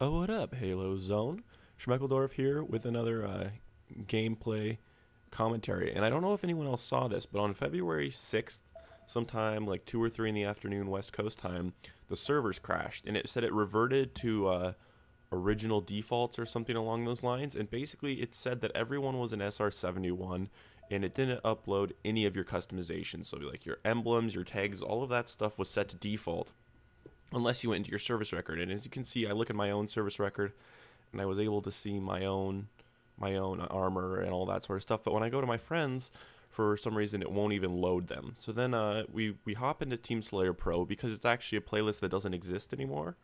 Oh, what up, Halo Zone? Shmeckledorf here with another gameplay commentary. And I don't know if anyone else saw this, but on February 6th, sometime like 2 or 3 in the afternoon West Coast time, the servers crashed. And it said it reverted to original defaults or something along those lines. And basically it said that everyone was an SR71 and it didn't upload any of your customizations. So like your emblems, your tags, all of that stuff was set to default unless you went into your service record. And as you can see, I look at my own service record and I was able to see my own armor and all that sort of stuff. But when I go to my friends, for some reason it won't even load them. So then we hop into Team Slayer Pro because it's actually a playlist that doesn't exist anymore.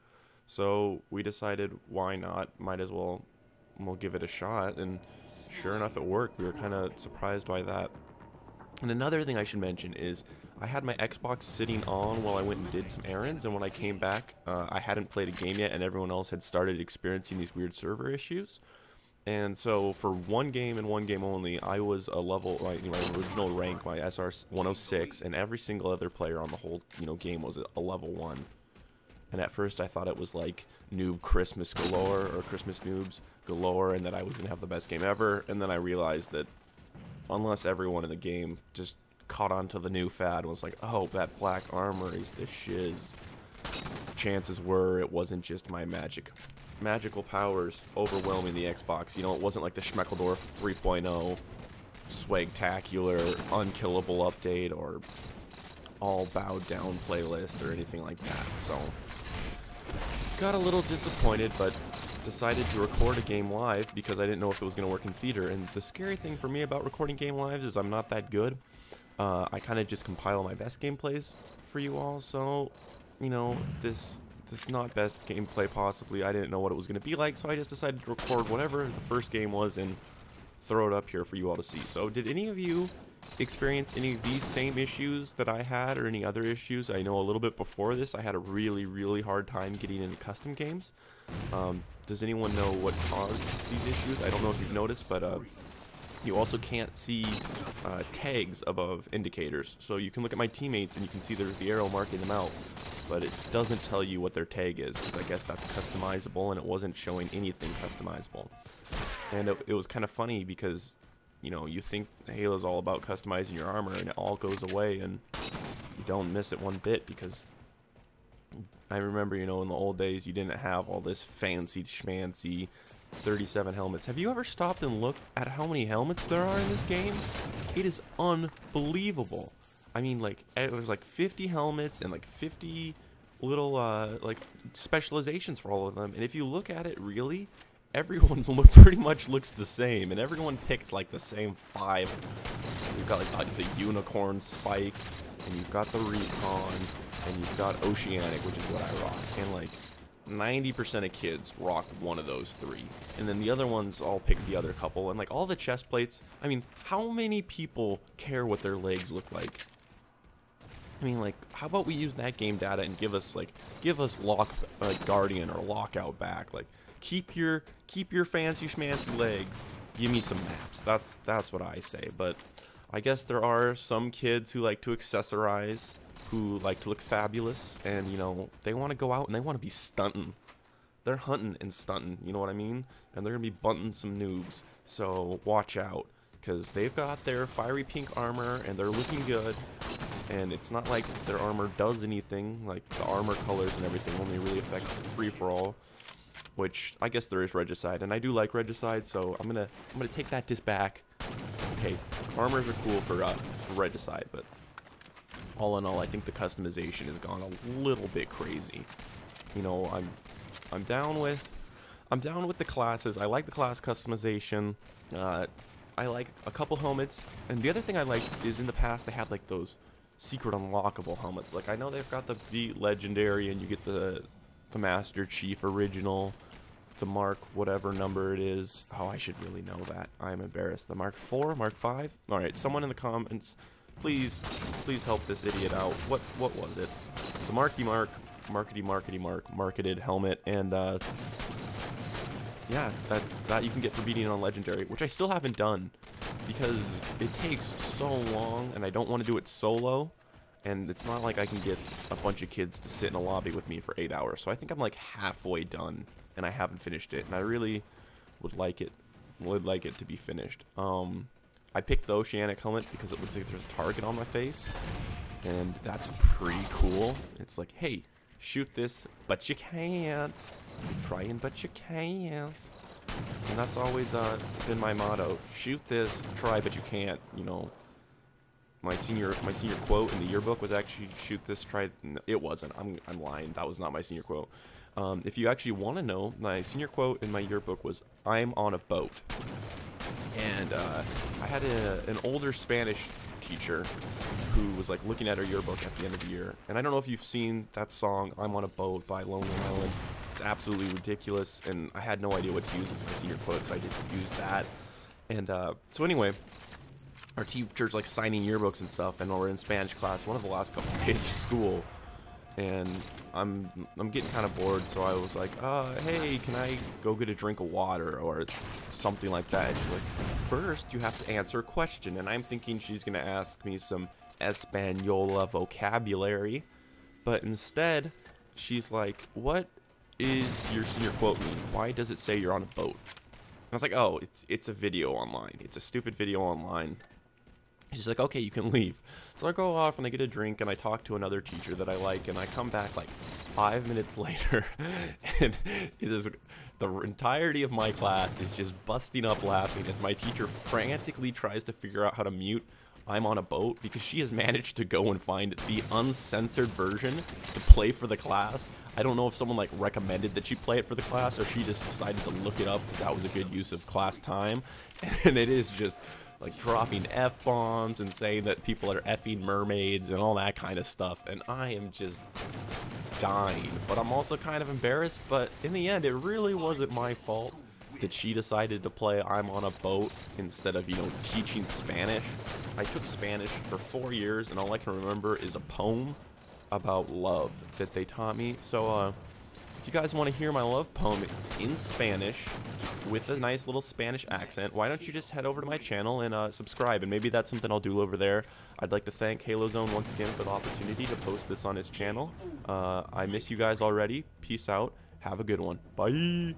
So we decided, why not? Might as well we'll give it a shot. And sure enough, it worked. We were kind of surprised by that. And another thing I should mention is I had my Xbox sitting on while I went and did some errands, and when I came back, I hadn't played a game yet, and everyone else had started experiencing these weird server issues. And so for one game and one game only, I was a level, my original rank, my SR 106, and every single other player on the whole game was a level 1. And at first I thought it was like noob Christmas galore, or Christmas noobs galore, and that I was going to have the best game ever. And then I realized that unless everyone in the game just caught on to the new fad and was like, oh, that black armor is the shiz, chances were it wasn't just my magical powers overwhelming the Xbox. You know, it wasn't like the Shmeckledorf 3.0 swagtacular unkillable update or all bowed down playlist or anything like that. So got a little disappointed, but decided to record a game live because I didn't know if it was going to work in theater. And the scary thing for me about recording game lives is I'm not that good. I kind of just compile my best gameplays for you all. So, this not best gameplay possibly. I didn't know what it was going to be like, so I just decided to record whatever the first game was and throw it up here for you all to see. So did any of you experience any of these same issues that I had, or any other issues? I know a little bit before this I had a really hard time getting into custom games. Does anyone know what caused these issues? I don't know if you've noticed, but you also can't see tags above indicators. So you can look at my teammates and you can see there's the arrow marking them out, but it doesn't tell you what their tag is, because I guess that's customizable, and it wasn't showing anything customizable. And it was kind of funny because, you think Halo's all about customizing your armor, and it all goes away, and you don't miss it one bit, because I remember, in the old days, you didn't have all this fancy schmancy 37 helmets. Have you ever stopped and looked at how many helmets there are in this game? It is unbelievable. I mean, like, there's like 50 helmets and like 50 little like specializations for all of them. And if you look at it really, everyone pretty much looks the same, and everyone picks like the same 5. You've got like the unicorn spike, and you've got the recon, and you've got oceanic, which is what I rock. And like 90% of kids rock one of those 3, and then the other ones all pick the other couple. And like all the chest plates, I mean, how many people care what their legs look like? I mean, like, how about we use that game data and give us Guardian or Lockout back? Like, keep your fancy schmancy legs. Give me some maps. That's what I say. But I guess there are some kids who like to accessorize, who like to look fabulous, and they want to go out and they want to be stunting. They're hunting and stunting, you know what I mean? And they're gonna be bunting some noobs. So watch out, because they've got their fiery pink armor and they're looking good. And it's not like their armor does anything. Like, the armor colors and everything only really affects the free-for-all, which I guess there is regicide, and I do like regicide, so I'm gonna take that disc back. Okay, armors are cool for regicide, but all in all, I think the customization has gone a little bit crazy. I'm down with the classes. I like the class customization. I like a couple helmets, and the other thing I like is in the past they had like those secret unlockable helmets. Like, I know they've got the legendary, and you get the Master Chief original, the Mark whatever number it is. Oh, I should really know that. I'm embarrassed. The Mark 4, Mark 5. All right, someone in the comments, please help this idiot out. What was it? The Marky Mark, marketed helmet, and yeah, that you can get for beating it on legendary, which I still haven't done because it takes so long, and I don't want to do it solo. And it's not like I can get a bunch of kids to sit in a lobby with me for 8 hours. So I think I'm like halfway done and I haven't finished it, and I really would like it to be finished. I picked the Oceanic helmet because it looks like there's a target on my face, and that's pretty cool. It's like, hey, shoot this, but you can't. You're trying, but you can't. And that's always been my motto. Shoot this, try, but you can't. You know, my senior quote in the yearbook was actually shoot this, try. No, it wasn't. I'm lying. That was not my senior quote. If you actually want to know, my senior quote in my yearbook was "I'm on a boat." And I had an older Spanish teacher who was like looking at our yearbook at the end of the year. And I don't know if you've seen that song "I'm on a Boat" by Lonely Island. It's absolutely ridiculous, and I had no idea what to use as my senior quote, so I just used that. And so anyway, our teacher's like signing yearbooks and stuff, and we're in Spanish class, one of the last couple of days of school, and I'm getting kind of bored, so I was like, hey, can I go get a drink of water or something like that? And she's like, first you have to answer a question, and I'm thinking she's gonna ask me some Española vocabulary, but instead she's like, what is your senior quote mean? Why does it say you're on a boat? And I was like, oh, it's a video online. It's a stupid video online. She's like, okay, you can leave. So I go off and I get a drink and I talk to another teacher that I like, and I come back like 5 minutes later and it is the entirety of my class is just busting up laughing as my teacher frantically tries to figure out how to mute "I'm on a boat" because she has managed to go and find the uncensored version to play for the class. I don't know if someone like recommended that she play it for the class or she just decided to look it up because that was a good use of class time. And it is just like dropping F-bombs and saying that people are effing mermaids and all that kind of stuff. And I am just dying. But I'm also kind of embarrassed. But in the end, it really wasn't my fault that she decided to play "I'm on a Boat" instead of, you know, teaching Spanish. I took Spanish for 4 years, and all I can remember is a poem about love that they taught me. So if you guys want to hear my love poem in Spanish with a nice little Spanish accent, why don't you just head over to my channel and subscribe, and maybe that's something I'll do over there. I'd like to thank Halo Zone once again for the opportunity to post this on his channel. I miss you guys already. Peace out. Have a good one. Bye.